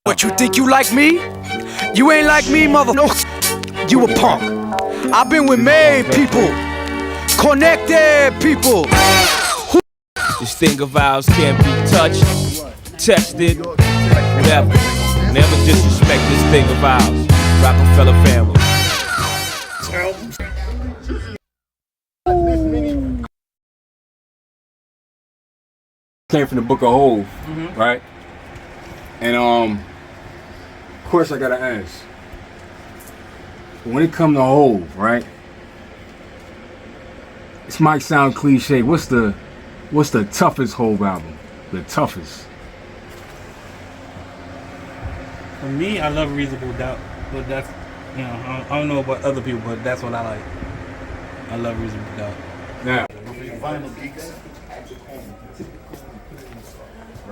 What, you think you like me? You ain't like me, mother. No, you a punk. I've been with made people, connected people. This thing of ours can't be touched, tested, whatever. Never disrespect this thing of ours. Rockefeller family. Came from the Book of Hov, right? And of course I gotta ask. When it comes to Hov, right? This might sound cliche. What's the toughest Hov album? The toughest. For me, I love Reasonable Doubt, but that's, you know, I don't know about other people, but that's what I like. I love Reasonable Doubt. Now,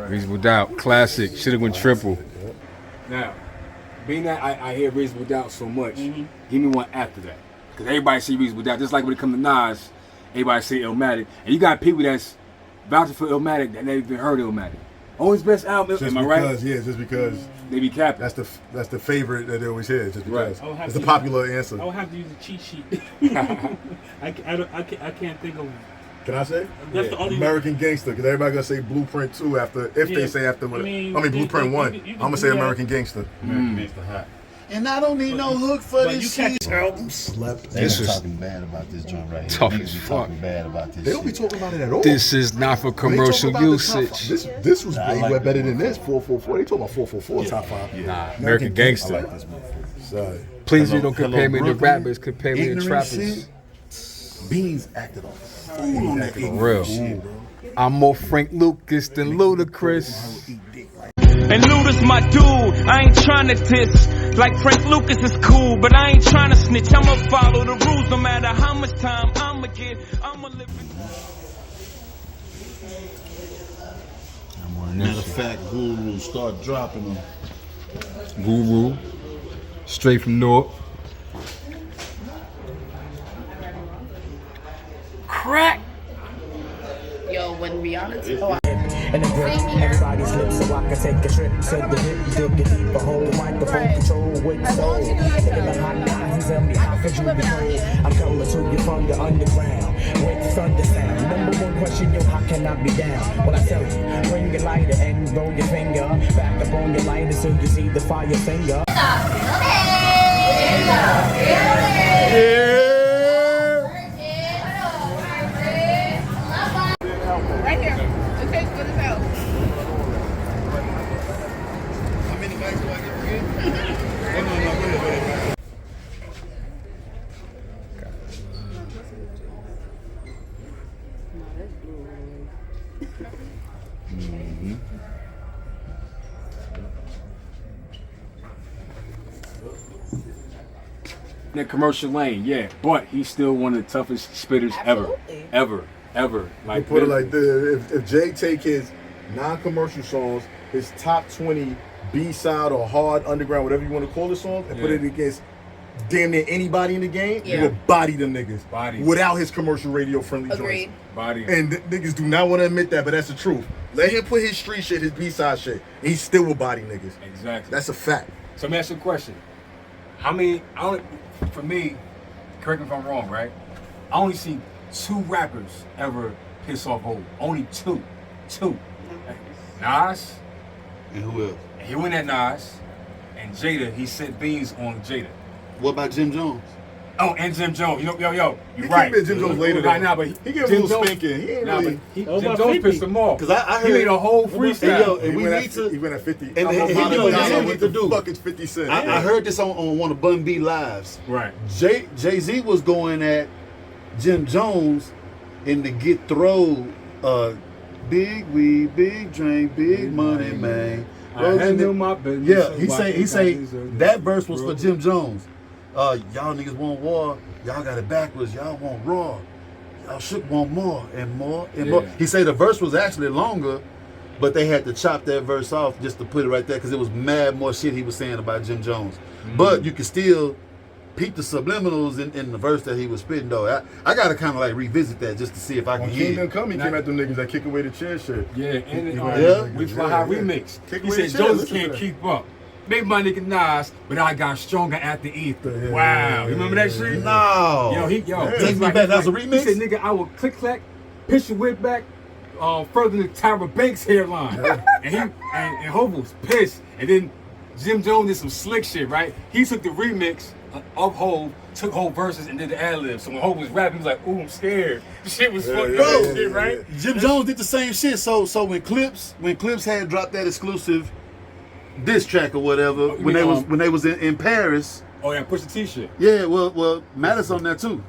Reasonable Doubt, classic. Shoulda went triple. Now, being that I hear Reasonable Doubt so much, give me one after that. Because everybody see Reasonable Doubt. Just like when it comes to Nas, everybody say Illmatic. And you got people that's vouching for Illmatic that never even heard Illmatic. Oh, his best album. Just am I because, right? yeah, just because they be capping. That's the favorite that they always hear. Just because Right. it's the popular answer. I would have to use a cheat sheet. I can't think of. Can I say? That's the only American Gangster, because everybody gonna say Blueprint 2 after, if they say after, I mean Blueprint 1. I'm gonna say American Gangster. American Gangster hot. And I don't need no hook for this shit. This is talking bad about this joint right here. Tough Niggas as be fuck. talking bad about this They don't be shit. talking about it at all. This is not for When they talk commercial about the top usage. five, this was way like better this than this. 444. They talking about 444 top 5. Nah, American Gangster. I like this motherfucker. Sorry. Please, Hello- you don't compare hello, me to Brooklyn. rappers, compare me to Ignorant trappers. shit. Beans acted off. Fool on that For ignorant real. shit, bro. I'm more Frank Lucas than Ludacris. And Luda's my dude, I ain't tryna diss. Like Frank Lucas is cool, but I ain't tryna snitch. I'ma follow the rules no matter how much time I'ma get. I'ma live in. Matter of fact, Guru start dropping them. Guru, straight from North. Crack. Yo, when reality. And the grip, everybody's lips, so I can take a trip to the hip, dig a deeper hole, microphone control with soul. In the hot eyes, tell me how could you be cold? I'm coming to you from the underground with thunder sound. Number one question, yo, how can I be down? Well, I tell you, bring your lighter and roll your finger back up on your lighter so you see the fire finger. Right here. It tastes good as hell. How many mics do I get again? No, go ahead. In the commercial lane, yeah, but he's still one of the toughest spitters Absolutely. ever. We put it like this: if Jay take his non-commercial songs, his top 20 B-side or hard underground, whatever you want to call the songs, and put it against damn near anybody in the game, Yeah. you will body them niggas. Body. Without his commercial radio friendly Agreed. joints. Body. And niggas do not want to admit that, but that's the truth. Let him put his street shit, his B-side shit, and he still will body niggas. Exactly. That's a fact. So let me ask you a question. For me, correct me if I'm wrong, right? I only see 2 rappers ever piss off Hov. Only 2. Nas, And who else? and he went at Nas, and Jada, he sent beans on Jada. What about Jim Jones? Oh, and Jim Jones. Yo, you're He right. came at Jim Jones later, Right though. now, but He gave him a Jim little Jones- spanking. He ain't Nah, really. but Oh, Jim about Jones 50. pissed him off. Because I He heard made a whole Hey, yo, freestyle. and we need to. He went at 50. And he $100 did what to the do. fuck is 50 Cent? I heard this on one of Bun B Lives. Right. Jay-Z was going at Jim Jones in the Get Throw, big weed, big drink, big money, man. I handle my business. Yeah, so why he can't I say deserve that it? verse was for Jim Jones. Y'all niggas want war, y'all got it backwards, y'all want raw. Y'all should want more and more and more. Yeah. He said the verse was actually longer, but they had to chop that verse off just to put it right there because it was mad more shit he was saying about Jim Jones. But you can still peep the subliminals in the verse that he was spitting though. I gotta kind of like revisit that just to see if I can When hear Kingdom it. Come, he came at them niggas that kick away the chair shit. Yeah, and Yeah. We Fly High remix. Kick He away said the chair, Jones listen to can't that. keep up. maybe my nigga Nas, but I got stronger after Ether. Wow, you remember that shit? No. Take me back. That was a remix. He said, nigga, I will click clack, pitch your whip back, further than Tyra Banks' hairline. and Hov was pissed. And then Jim Jones did some slick shit, right? He took the remix of Hov, took whole verses and did the ad-lib. So when Hov was rapping, he was like, ooh, I'm scared. The shit was fucking up, shit, right? Jim Jones did the same shit. So when Clips had dropped that exclusive diss track or whatever, when they was in Paris. Oh yeah, Push the T-shirt. Yeah, well, Mattis on there too.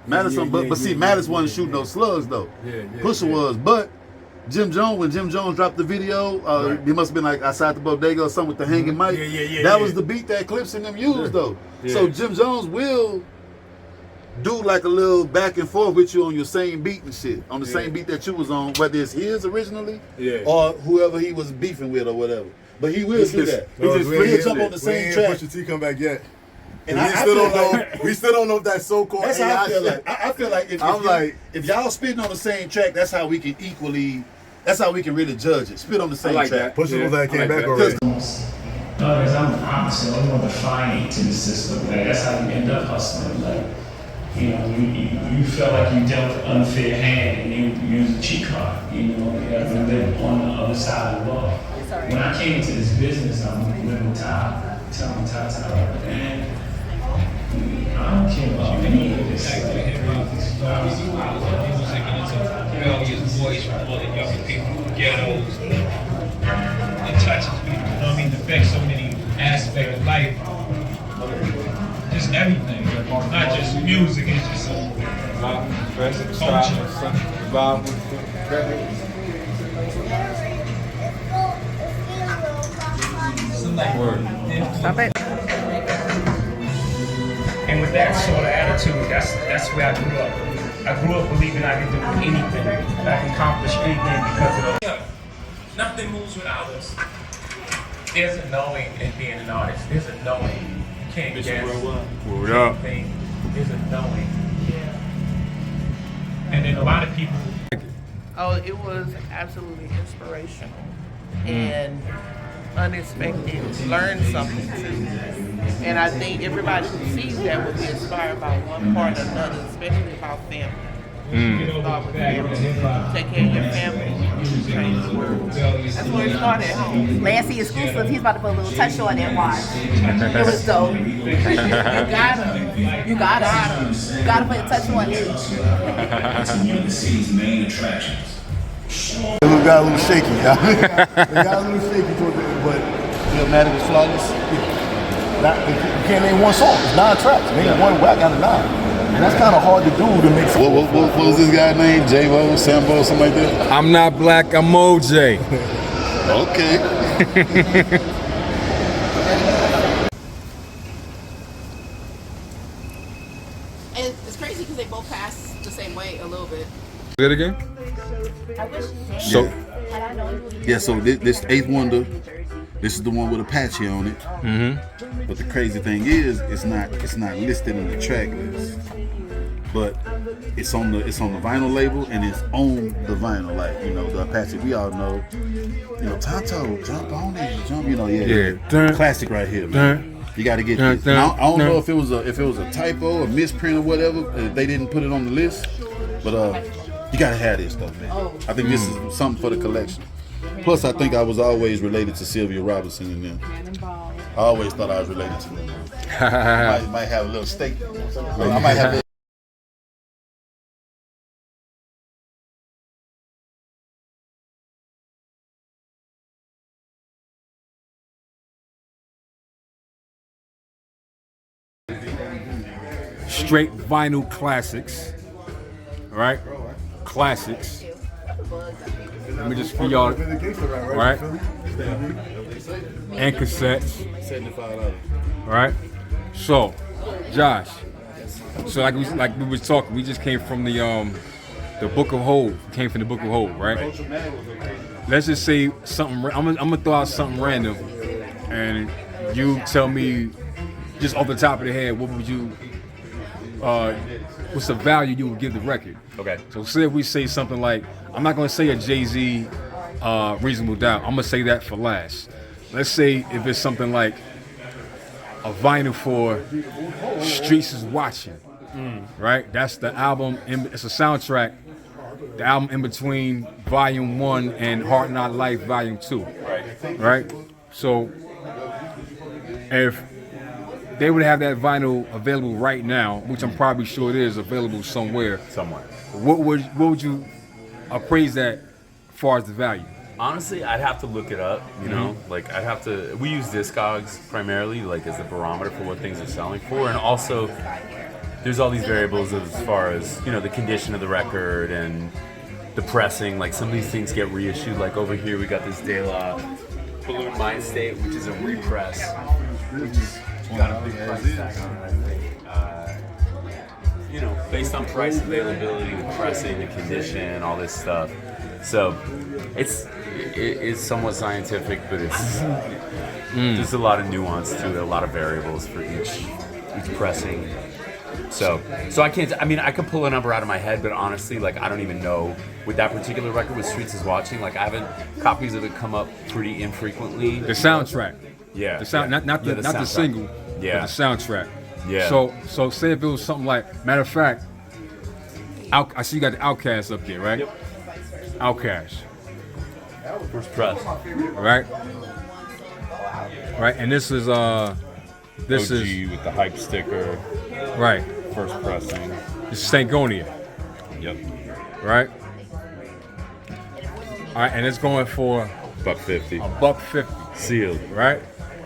Mattis on, but see, Mattis wasn't shooting no slugs though. Pusha was, but when Jim Jones dropped the video, he must have been like outside the bodega or something with the hanging mic. That was the beat that Clips and them used though. So Jim Jones will do like a little back and forth with you on your same beat and shit, on the same beat that you was on, whether it's his originally or whoever he was beefing with or whatever. But he will do that. He'll jump on the same track. Pusha T come back yet. And we still don't know if that so-called that's AI how I feel shit. like. I feel like if y'all spitting on the same track, that's how we can really judge it. Spit on the same track. Pusha was that came back already. No, because I'm opposite. I'm more defining to the system. Like, that's how you end up hustling. Like, you know, you felt like you dealt an unfair hand and you used a cheat card. You know, you have to live on the other side of the law. When I came into this business, I'm living Ty, man, I don't care about any of this. Rebellious voice from all the young people, ghettos, it touches people, you know what I mean? It affects so many aspects of life. Just everything, not just music, it's just culture. Stop it. And with that sort of attitude, that's where I grew up. I grew up believing I could do anything, I can accomplish anything because of those. Nothing moves without us. There's a knowing in being an artist. There's a knowing. You can't guess anything. There's a knowing. And then a lot of people. Oh, it was absolutely inspirational and unexpected. Learned something too. And I think everybody who sees that will be inspired by one part or another, especially about family. Start with family. Take care of your family. Change the world. That's where it started at home. Lancey exclusive. He's about to put a little touch on that watch. It was dope. You gotta put a touch on it. It got a little shaky, y'all. It got a little shaky towards the end, but Illmatic was flawless. you can't name one song. It's 9 tracks. Name one whack out of 9. And that's kind of hard to do to make sense. What was this guy's name? J-Bo, Sambo, something like that? I'm not black, I'm OJ. Okay. And it's crazy because they both pass the same way a little bit. Say it again? So this 8th Wonder, this is the one with Apache on it. But the crazy thing is, it's not listed in the track list. But it's on the vinyl label and it's on the vinyl, like, you know, the Apache. We all know, you know, Tonto, jump on it, jump, you know, classic right here, man. You got to get this. I don't know if it was a typo, a misprint or whatever. They didn't put it on the list, but you got to have this stuff, man. I think this is something for the collection. Plus, I think I was always related to Sylvia Robinson and them. I always thought I was related to them. might have a little stake. I might have. Straight vinyl classics. All right? Classics. Let me just for y'all, right? And cassettes. All right? So, Josh. So like we was talking, we just came from the Book of Hov. Came from the Book of Hov, right? Let's just say something. I'm gonna throw out something random, and you tell me just off the top of the head, what would you? What's the value you would give the record? Okay. So say if we say something like, I'm not gonna say a Jay-Z Reasonable Doubt. I'm gonna say that for last. Let's say if it's something like a vinyl for Streets is Watching, right? That's the album. It's a soundtrack. The album in between Volume 1 and Hard Not Life Volume 2. Right? So if they would have that vinyl available right now, which I'm probably sure it is available somewhere, what would you appraise that as far as the value? Honestly, I'd have to look it up, you know? Like, I'd have to... We use Discogs primarily, like, as the barometer for what things are selling for. And also, there's all these variables as far as, you know, the condition of the record and the pressing. Like, some of these things get reissued. Like, over here, we got this De La Balloon Mind State, which is a repress, which is got a big price tag on it, I think. You know, based on price availability, the pressing, the condition, all this stuff. So, it's somewhat scientific, but it's there's a lot of nuance to it, a lot of variables for each pressing. So I can't. I mean, I could pull a number out of my head, but honestly, like, I don't even know. With that particular record, with Streets is Watching, like, I haven't copies of it come up pretty infrequently. The soundtrack. Yeah. The sound, not the single. Yeah. But the soundtrack. Yeah. So say if it was something like, matter of fact, I see you got the Outkast up there, right? Yep. Outkast. First press. Right. Right, and this is OG with the hype sticker. Right. First pressing. This is Stankonia. Yep. Right. All right, and it's going for $1.50. $1.50. Sealed. Right.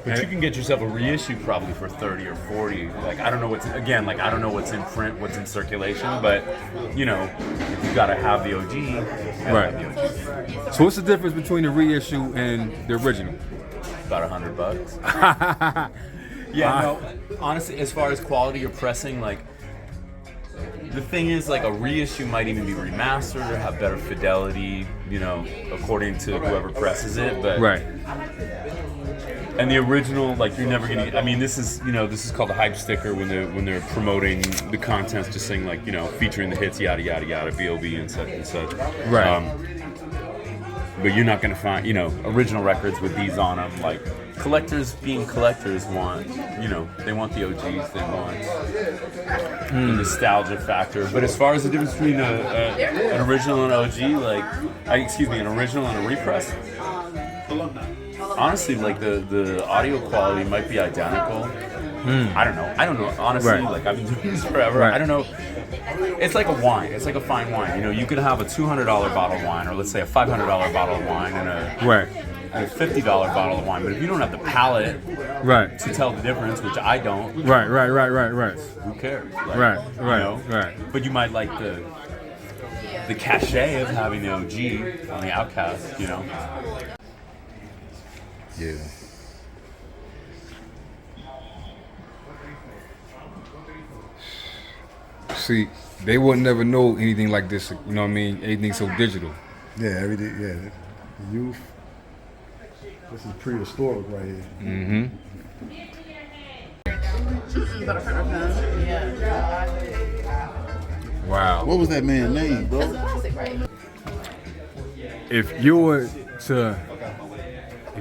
But you can get yourself a reissue probably for 30 or 40. Like, I don't know what's in print, what's in circulation, but you know, if you gotta have the OG, right. Have the OG. So what's the difference between the reissue and the original? About $100. Yeah, no. Honestly, as far as quality or pressing, like, the thing is, like, a reissue might even be remastered or have better fidelity, you know, according to whoever presses it. But right. And the original, like, you're never gonna. I mean, this is called a hype sticker when they're promoting the contents, just saying, like, you know, featuring the hits, yada yada yada, B.O.B. and such and such. Right. But you're not gonna find, you know, original records with these on them. Like, collectors being collectors want, you know, they want the OGs, they want the nostalgia factor. But as far as the difference between an original and OG, like, an original and a repress. Honestly, like, the audio quality might be identical. I don't know. Honestly, right. Like, I've been doing this forever. Right. I don't know. It's like a wine. It's like a fine wine. You know, you could have a $200 bottle of wine, or let's say a $500 bottle of wine, and a $50 bottle of wine. But if you don't have the palate to tell the difference, which I don't. Right. Who cares? Like, right. You know? Right. But you might like the cachet of having the OG on the Outkast, you know? Yeah. See, they would never know anything like this, you know what I mean? Anything so digital. Yeah, everything, yeah. The youth. This is prehistoric right here. Mm-hmm. Wow. What was that man's name, bro? That's a classic, right? If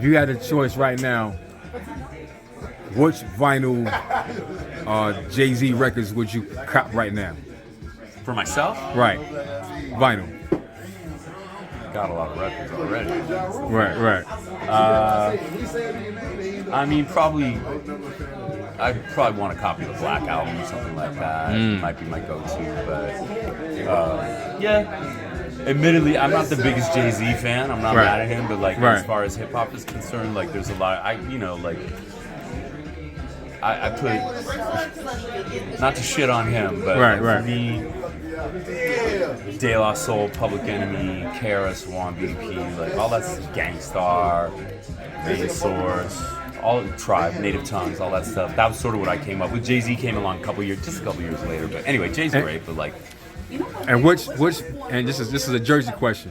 you had a choice right now, which vinyl Jay-Z records would you cop right now? For myself? Right. Vinyl. Got a lot of records already. Right. I mean, I'd probably want a copy of the Black Album or something like that. Might be my go-to, but yeah. Admittedly, I'm not the biggest Jay-Z fan. I'm not mad at him, but like as far as hip hop is concerned, like there's a lot. I put, not to shit on him, but for me, De La Soul, Public Enemy, KRS-One, BDP, like all that's Gangstar, Main Source, all Tribe, Native Tongues, all that stuff. That was sort of what I came up with. Jay-Z came along a couple years later, but anyway, Jay's great, but like. And which, and this is a Jersey question.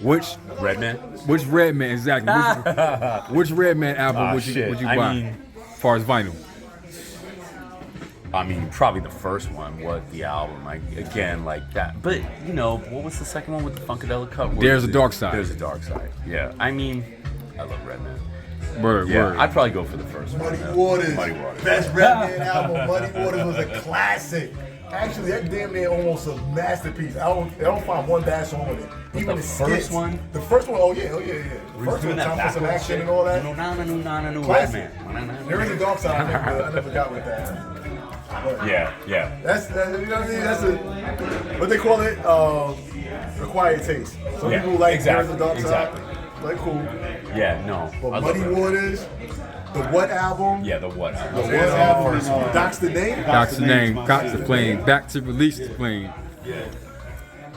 Which Redman? Which Redman exactly? Which Redman album would you buy? As far as vinyl. I mean, probably the first one. What the album? Like, again, like that. But you know, what was the second one with the Funkadelic cut? There's a Dark Side. There's a Dark Side. Yeah. I mean, I love Redman. Word, Yeah, word. I'd probably go for the first one. Muddy yeah. Waters. Muddy Waters. Best rap man album. Muddy Waters was a classic. Actually, that damn near almost a masterpiece. I don't find one bad song with it. Even the first skits. one? The first one, oh yeah. The first one, time for some action and all that. No, Classic. There is a dark side. I never got with that. But Yeah. That's you know what I mean. That's what they call it. Acquired taste. Some Yeah, people like exactly, there is a dark exactly. side. Like cool. Yeah, no. But I Muddy love that. Waters, the What album. Yeah, the what? The What album. Doc's the name. Doc's the name. Got the plane. Back to release the plane.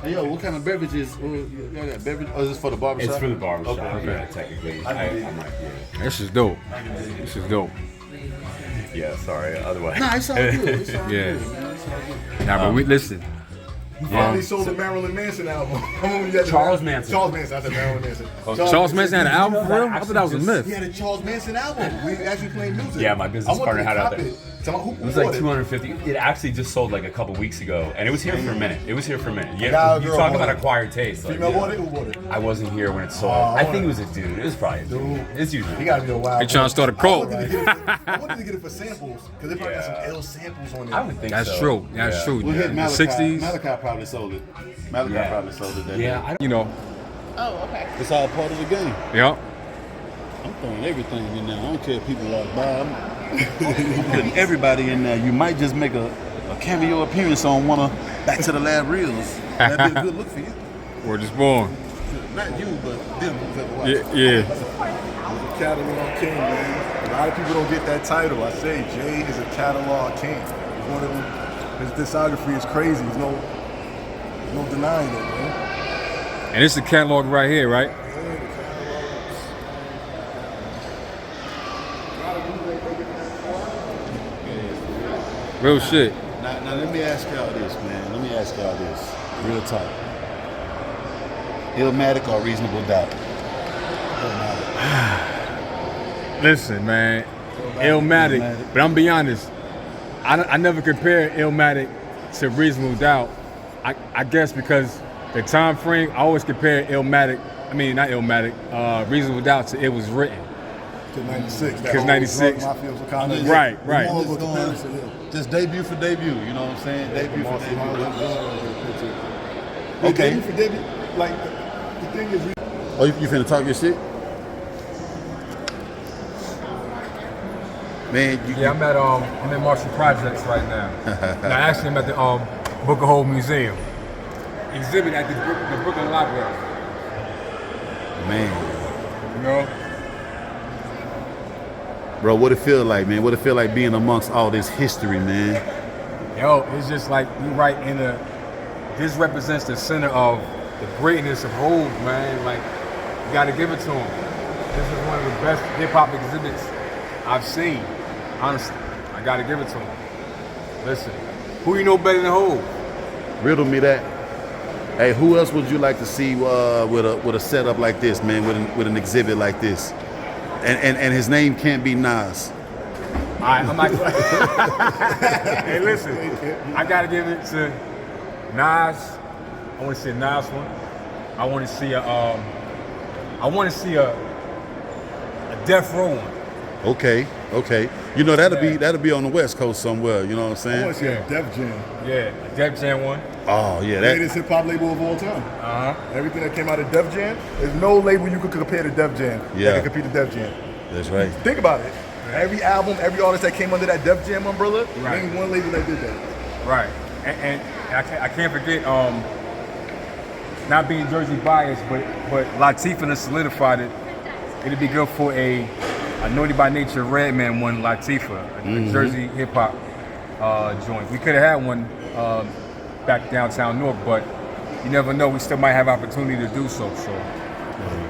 Hey, yo, what kind of beverages? Y'all got beverage? Oh, is this for the barbershop? It's for the barbershop. Okay. Yeah, technically. I might, yeah. This is dope. This is dope. Yeah, sorry. Otherwise. Nah, it's all good. It's all Yeah. good, man. It's all good. Nah, but we listen. He finally sold the Marilyn Manson album. Charles Manson. Charles Manson. I said Marilyn Manson. Charles Manson had an album for real? I thought that was a myth. He had a Charles Manson album. We actually played music. Yeah, my business partner had it out there. It was like 250. It actually just sold like a couple weeks ago, and it was here for a minute. Yeah, you talk about acquired taste. Like, Female bought it? Who bought it? I wasn't here when it sold. I think it was a dude. It was probably a dude. It's usually. He gotta be a wild. They trying to start a cult. I wanted to get it for samples because they probably got some ill samples on it. I would think That's so. true. That's Yeah. true. We'll hit In the Malachi. 60s. Malachi probably sold it. Malachi Yeah. probably sold it that Yeah, day. You know. Oh, okay. It's all part of the game. Yep. I'm throwing everything in there. I don't care if people like Bob. I'm putting everybody in there. You might just make a cameo appearance on one of Back to the Lab Reels. That'd be a good look for you. Word is born. Not you, but them. Yeah. Catalog king, man. A lot of people don't get that title. I say Jay is a catalog king. He's one of them. His discography is crazy. There's no denying it, man. And it's the catalog right here, right? Real shit. Now let me ask y'all this, man. Let me ask y'all this. Real talk. Illmatic or Reasonable Doubt? Listen, man. Illmatic. But I'm be honest. I never compare Illmatic to Reasonable Doubt. I guess because the time frame, I always compare Illmatic. I mean, not Illmatic. Reasonable Doubt to It Was Written. To 96. Because 96. Right. Just debut for debut, you know what I'm saying? Debut for debut. Okay. Debut for debut. Like, the thing is, Oh, you finna talk your shit? Man, Yeah, I'm at Marshall Projects right now. Now, actually, I'm at the Book of Hov Museum. Exhibit at the Brooklyn Library. Man. You know? Bro, what it feel like, man? What it feel like being amongst all this history, man? Yo, it's just like you right in this represents the center of the greatness of Hov, man. Like, you gotta give it to him. This is one of the best hip-hop exhibits I've seen. Honestly, I gotta give it to him. Listen, who you know better than Hov? Riddle me that. Hey, who else would you like to see with a setup like this, man? With an exhibit like this, and his name can't be Nas. All right, I'm like, hey, listen, I gotta give it to Nas. I want to see a Nas one. I want to see a Death Row one. Okay. You know that'll be on the West Coast somewhere. You know what I'm I saying? want to see a Def Jam. Yeah, a Def Jam one. Oh yeah, Greatest hip hop label of all time. Everything that came out of Def Jam, there's no label you could compare to Def Jam Yeah. that can compete to Def Jam. That's right. Think about it. Every album, every artist that came under that Def Jam umbrella, Right. name one label that did that. Right, and I can't forget, not being Jersey biased, but Latifah has solidified it. It'd be good for a Naughty by Nature Redman one, Latifah, a Jersey hip hop joint. We could have had one back downtown North, but you never know. We still might have opportunity to do so. So,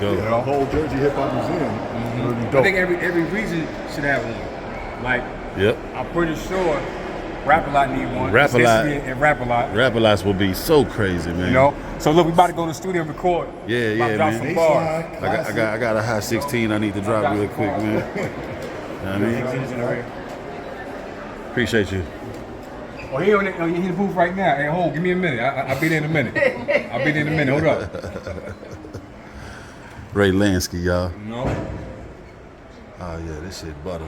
The whole Jersey Hip Hop Museum. Really I dope. think every region should have one. Like, Yep. I'm pretty sure Rap-A-Lot need one. Rap-A-Lot. and Rap-A-Lot. Rap-A-Lots will be so crazy, man. You know. So look, we about to go to the studio and record. Yeah, About to drop man. some bars. I got a high 16 I need to drop real quick, man. You know what I mean? Appreciate you. Oh, he in the booth right now. Hey, hold, give me a minute. I'll be there in a minute. Hold up. Ray Lansky, y'all. No. Oh yeah, this shit butter.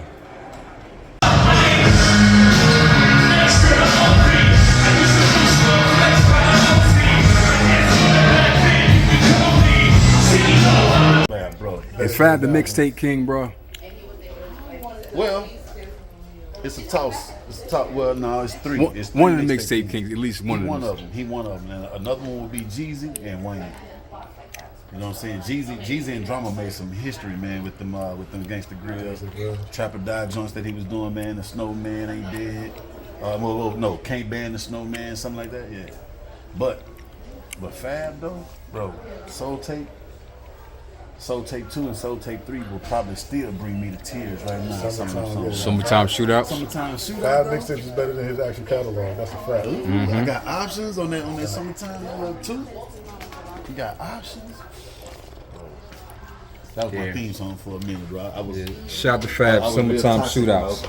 Man, bro. Is Fab the mixtape king, bro? Well, it's a toss. It's a top. Well, no, it's three. It's three One of the mixtape kings, at least one of them. He one of them. And another one would be Jeezy and Wayne. You know what I'm saying? Jeezy and Drama made some history, man, with them Gangsta Grills, Trapper Die joints that he was doing, man. The Snowman ain't dead. No, Can't Ban the Snowman, something like that. Yeah. But Fab though, bro, Soul Tape 2 and Soul Tape 3 will probably still bring me to tears right now. Summertime Shootouts. Summertime Shootouts. Fab mixtapes is better than his actual catalog. That's a fact. I got options on that Summertime 2. You got options. That was my theme song for a minute, bro. Shout to Fab, Summertime Shootouts.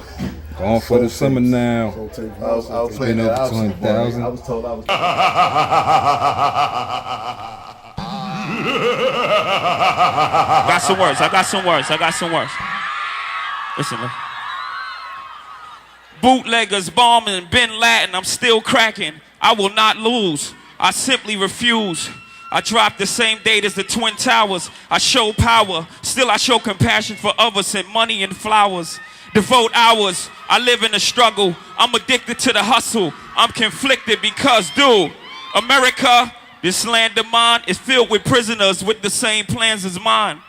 Going for the summer now. I was playing over that 200,000. I was told I was. I got some words. Listen. Bootleggers bombing Bin Laden, I'm still cracking. I will not lose. I simply refuse. I dropped the same date as the Twin Towers. I show power. Still I show compassion for others and money and flowers. Devote hours. I live in the struggle. I'm addicted to the hustle. I'm conflicted because, dude, America, this land of mine is filled with prisoners with the same plans as mine.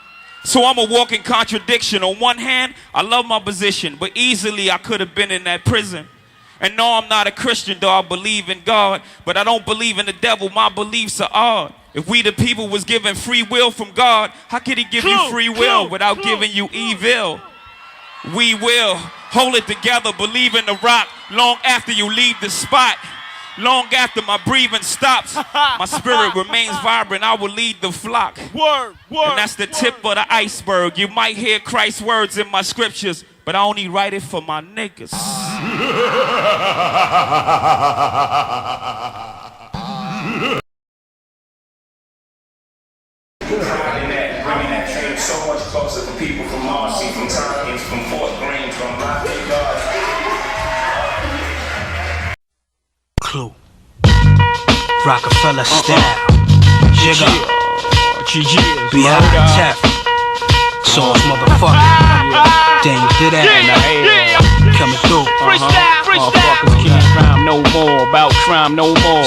So I'm a walking contradiction. On one hand, I love my position, but easily I could have been in that prison. And no, I'm not a Christian, though I believe in God, but I don't believe in the devil. My beliefs are odd. If we the people was given free will from God, how could he give you free will without giving you evil? We will hold it together, believe in the rock long after you leave the spot. Long after my breathing stops, my spirit remains vibrant. I will lead the flock. And that's the tip of the iceberg. You might hear Christ's words in my scriptures, but I only write it for my niggas. Bringing that dream so much closer for people from Marcy, from Tompkins, from Fort Greene, from Rockland Yard. Clue. Rockefeller style. Jigga. Behind the tap. Sauce motherfucker. Then you did that. Coming through. Motherfuckers can't rhyme no more about crime no more.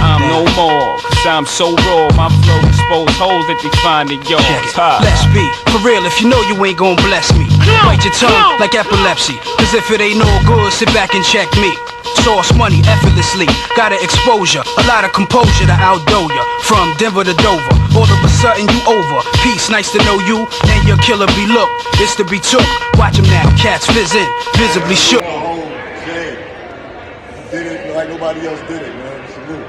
I'm no more, cause I'm so raw. My flow expose holes that they find in yours. Let's be for real, if you know you ain't gon' bless me. Bite your tongue like epilepsy. Cause if it ain't no good, sit back and check me. Source money effortlessly, got an exposure, a lot of composure to outdo ya. From Denver to Dover, all of a sudden you over. Peace, nice to know you, and your killer be look. It's to be took, watch him now, cats fizz in, visibly shook. Did it like nobody else did it, man. Salute.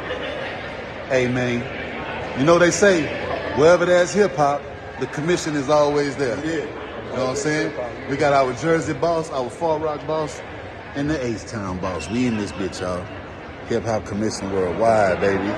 Hey man, you know they say wherever there's hip hop, the Commission is always there. Yeah. You know what I'm saying? We got our Jersey boss, our Far Rock boss, and the H-Town boss. We in this bitch, y'all. Hip Hop Commission worldwide, baby.